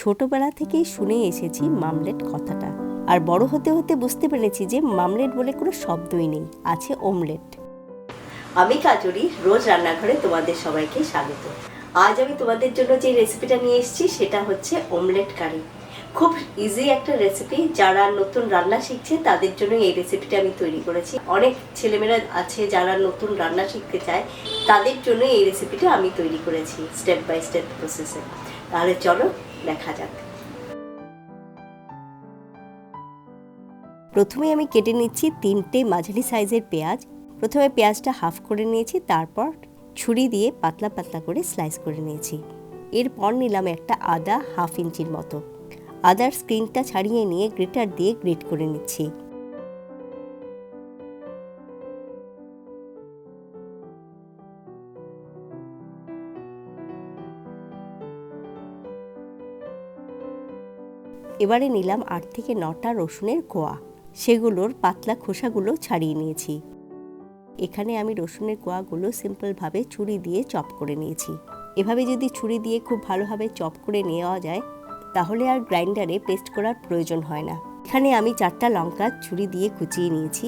ছোটবেলা থেকেই শুনে এসেছি মামলেট কথাটা, আর বড় হতে হতে বুঝতে পেরেছি যে মামলেট বলে কোনো শব্দই নেই, আছে অমলেট। আমি কাজরি, রোজ রান্নাঘরে তোমাদের সবাইকে স্বাগত। আজ আমি তোমাদের জন্য যে রেসিপিটা নিয়ে এসেছি সেটা হচ্ছে অমলেট কারি। খুব ইজি একটা রেসিপি, যারা নতুন রান্না শিখছে তাদের জন্য এই রেসিপিটা আমি তৈরি করেছি। অনেক ছেলেমেয়েরা আছে যারা নতুন রান্না শিখতে চায়, তাদের জন্য এই রেসিপিটা আমি তৈরি করেছি স্টেপ বাই স্টেপ প্রসেসে। তাহলে চলো দেখা যাক। প্রথমে আমি কেটে নিচ্ছি 3টে মাঝারি সাইজের পেঁয়াজ। প্রথমে পেঁয়াজটা হাফ করে নিয়েছি, তারপর ছুরি দিয়ে পাতলা পাতলা করে স্লাইস করে নিয়েছি। এরপর নিলাম একটা আদা, 1/2 ইঞ্চির মতো। আদার স্ক্রিনটা ছাড়িয়ে নিয়ে গ্রেটার দিয়ে গ্রেট করে নিচ্ছি। এবারে নিলাম 8 থেকে 9টা রসুনের কোয়া, সেগুলোর পাতলা খোসাগুলো ছাড়িয়ে নিয়েছি। এখানে আমি রসুনের কোয়াগুলো সিম্পলভাবে ছুরি দিয়ে চপ করে নিয়েছি। এভাবে যদি ছুরি দিয়ে খুব ভালোভাবে চপ করে নেওয়া যায় তাহলে আর গ্রাইন্ডারে পেস্ট করার প্রয়োজন হয় না। এখানে আমি 4টা লঙ্কা ছুরি দিয়ে কুচিয়ে নিয়েছি,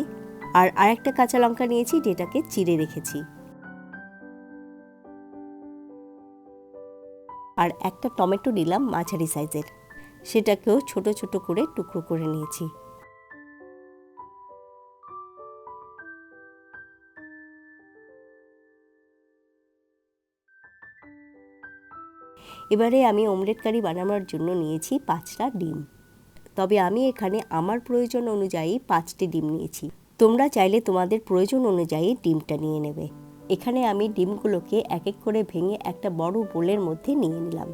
আর আরেকটা কাঁচা লঙ্কা নিয়েছি যেটাকে চিড়ে রেখেছি, আর একটা টমেটো নিলাম মাঝারি সাইজের, সেটাকেও ছোট ছোট করে টুকরো করে নিয়েছি। এবারে আমি অমলেট কারি বানানোর জন্য নিয়েছি 5টা ডিম, তবে আমি এখানে আমার প্রয়োজন অনুযায়ী 5টি ডিম নিয়েছি। তোমরা চাইলে তোমাদের প্রয়োজন অনুযায়ী ডিমটা নিয়ে নেবে। এখানে আমি ডিমগুলোকে এক এক করে ভেঙে একটা বড় বোলের মধ্যে নিয়ে নিলাম।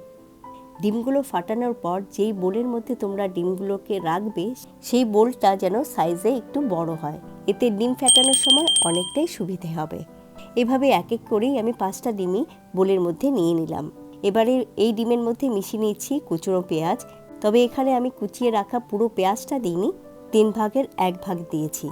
ডিমগুলো ফাটানোর পর যেই বোলের মধ্যে তোমরা ডিমগুলোকে রাখবে সেই বোলটা যেন সাইজে একটু বড় হয়, এতে ডিম ফাটানোর সময় অনেকটাই সুবিধে হবে। এভাবে এক এক করেই আমি 5টা ডিমই বোলের মধ্যে নিয়ে নিলাম। এবারে এই ডিমের মধ্যে মিশিয়ে নিচ্ছি কুচনো পেঁয়াজ, তবে এখানে আমি কুচিয়ে রাখা পুরো পেঁয়াজটা দিইনি, 3 ভাগের 1 ভাগ দিয়েছি।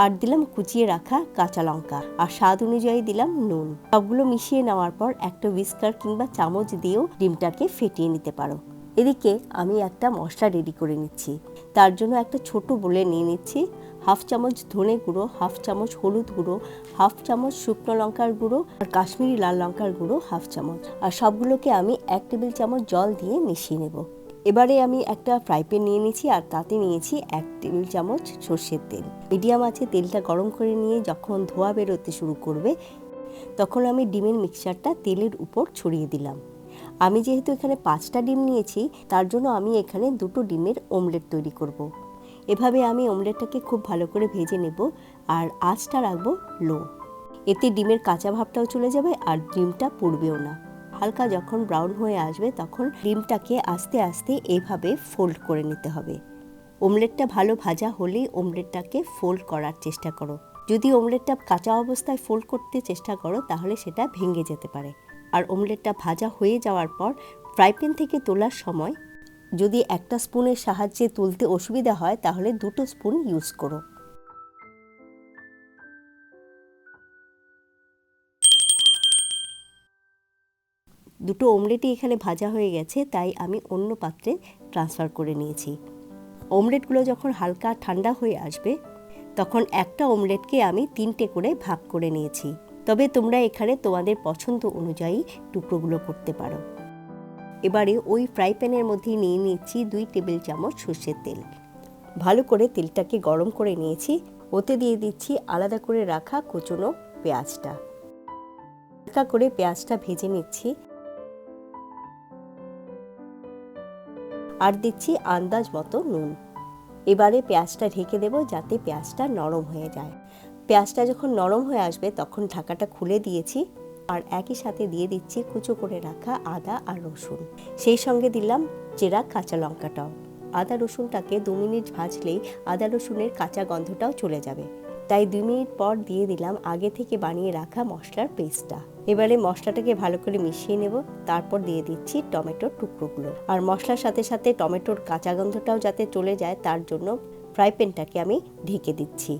আর দিলাম কুচিয়ে রাখা কাঁচা লঙ্কা, আর স্বাদ অনুযায়ী দিলাম নুন। সবগুলো মিশিয়ে নেওয়ার পর একটা হুইস্কার কিংবা চামচ দিয়েও ডিমটাকে ফেটিয়ে নিতে পারো। এদিকে আমি একটা মশলা রেডি করে নিচ্ছি। তার জন্য একটা ছোট বোলে নিয়ে নিচ্ছি 1/2 চামচ ধনে গুঁড়ো, 1/2 চামচ হলুদ গুঁড়ো, 1/2 চামচ শুকনো লঙ্কার গুঁড়ো, আর কাশ্মীরি লাল লঙ্কার গুঁড়ো 1/2 চামচ, আর সবগুলোকে আমি 1 টেবিল চামচ জল দিয়ে মিশিয়ে নেব। এবারে আমি একটা ফ্রাই প্যান নিয়ে নিয়েছি, আর তাতে নিয়েছি 1 টেবিল চামচ সর্ষের তেল। মিডিয়াম আছে তেলটা গরম করে নিয়ে যখন ধোঁয়া বেরোতে শুরু করবে তখন আমি ডিমের মিক্সচারটা তেলের উপর ছড়িয়ে দিলাম। আমি যেহেতু এখানে 5টা ডিম নিয়েছি তার জন্য আমি এখানে 2টো ডিমের অমলেট তৈরি করব। এভাবে আমি অমলেটটাকে খুব ভালো করে ভেজে নেব, আর আঁচটা রাখবো লো। এতে ডিমের কাঁচা ভাবটাও চলে যাবে আর ডিমটা পুড়বেও না। হালকা যখন ব্রাউন হয়ে আসবে তখন ডিমটাকে আস্তে আস্তে এভাবে ফোল্ড করে নিতে হবে। অমলেটটা ভালো ভাজা হলেই অমলেটটাকে ফোল্ড করার চেষ্টা করো। যদি অমলেটটা কাঁচা অবস্থায় ফোল্ড করতে চেষ্টা করো তাহলে সেটা ভেঙে যেতে পারে। আর অমলেটটা ভাজা হয়ে যাওয়ার পর ফ্রাই প্যান থেকে তোলার সময় যদি একটা স্পুনের সাহায্যে তুলতে অসুবিধা হয় তাহলে 2টো স্পুন ইউজ করো। দুটো অমলেটই এখানে ভাজা হয়ে গেছে, তাই আমি অন্য পাত্রে ট্রান্সফার করে নিয়েছি। অমলেটগুলো যখন হালকা ঠান্ডা হয়ে আসবে তখন একটা অমলেটকে আমি 3টে করে ভাগ করে নিয়েছি, তবে তোমরা এখানে তোমাদের পছন্দ অনুযায়ী টুকরোগুলো করতে পারো। এবারে ওই ফ্রাই প্যানের মধ্যে নিয়ে নিচ্ছি 2 টেবিল চামচ সর্ষের তেল। ভালো করে তেলটাকে গরম করে নিয়েছি, ওতে দিয়ে দিচ্ছি আলাদা করে রাখা কুচনো পেঁয়াজটা। হালকা করে পেঁয়াজটা ভেজে নিচ্ছি, আর দিচ্ছি আন্দাজ মতো নুন। এবারে পেঁয়াজটা ঢেকে দেব যাতে পেঁয়াজটা নরম হয়ে যায়। পেঁয়াজটা যখন নরম হয়ে আসবে তখন ঢাকাটা খুলে দিয়েছি, আর একই সাথে দিয়ে দিচ্ছি কুচো করে রাখা আদা আর রসুন, সেই সঙ্গে দিলাম চেরা কাঁচা লঙ্কাটাও। আদা রসুনটাকে 2 মিনিট ভাজলেই আদা রসুনের কাঁচা গন্ধটাও চলে যাবে, তাই 2 মিনিট পর দিয়ে দিলাম আগে থেকে বানিয়ে রাখা মশলার পেস্টটা। এবারে মশলাটাকে ভালো করে মিশিয়ে নেব, তারপর দিয়ে দিচ্ছি টমেটোর টুকরোগুলো। আর মশলার সাথে সাথে টমেটোর কাঁচা গন্ধটাও যাতে চলে যায় তার জন্য ফ্রাই প্যানটাকে আমি ঢেকে দিচ্ছি।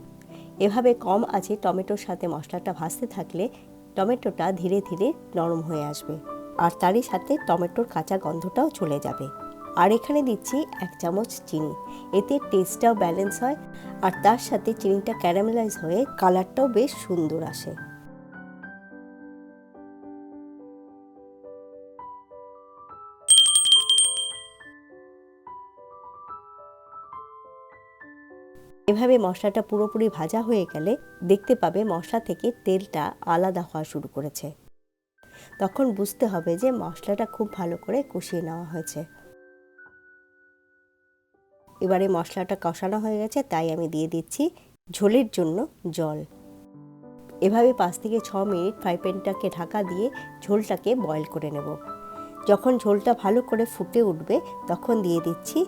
এভাবে কম আঁচে টমেটোর সাথে মশলাটা ভাজতে থাকলে টমেটোটা ধীরে ধীরে নরম হয়ে আসবে, আর তারই সাথে টমেটোর কাঁচা গন্ধটাও চলে যাবে। আর এখানে দিচ্ছি 1 চামচ চিনি। এতে টেস্টটাও ব্যালেন্স হয় আর তার সাথে চিনিটা ক্যারামেলাইজ হয়ে কালারটাও বেশ সুন্দর আসে। এভাবে মশলাটা পুরোপুরি ভাজা হয়ে গেলে দেখতে পাবে মশলা থেকে তেলটা আলাদা হওয়া শুরু করেছে। তখন বুঝতে হবে যে মশলাটা খুব ভালো করে কষিয়ে নেওয়া হয়েছে। এবারে মশলাটা কষানো হয়ে গেছে, তাই আমি দিয়ে দিচ্ছি ঝোলের জন্য জল। এভাবে 5 থেকে 6 মিনিট ফ্রাই প্যানটাকে ঢাকা দিয়ে ঝোলটাকে বয়েল করে নেব। যখন ঝোলটা ভালো করে ফুটে উঠবে তখন দিয়ে দিচ্ছি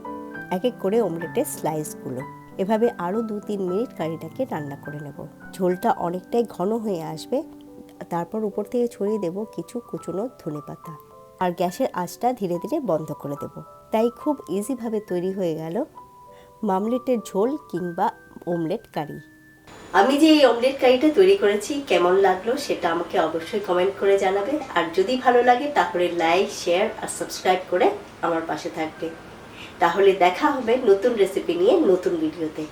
এক এক করে অমলেটের স্লাইসগুলো। এভাবে আরও 2-3 মিনিট কারিটাকে রান্না করে নেব। ঝোলটা অনেকটাই ঘন হয়ে আসবে, তারপর উপর থেকে ছড়িয়ে দেব কিছু কুচনো ধনেপাতা আর গ্যাসের আঁচটা ধীরে ধীরে বন্ধ করে দেব। তাই খুব ইজিভাবে তৈরি হয়ে গেল মামলেটের ঝোল কিংবা অমলেট কারি। আমি যে এই অমলেট কারিটা তৈরি করেছি কেমন লাগলো সেটা আমাকে অবশ্যই কমেন্ট করে জানাবে। আর যদি ভালো লাগে তাহলে লাইক, শেয়ার আর সাবস্ক্রাইব করে আমার পাশে থাকবে। তাহলে দেখা হবে নতুন রেসিপি নিয়ে নতুন ভিডিওতে।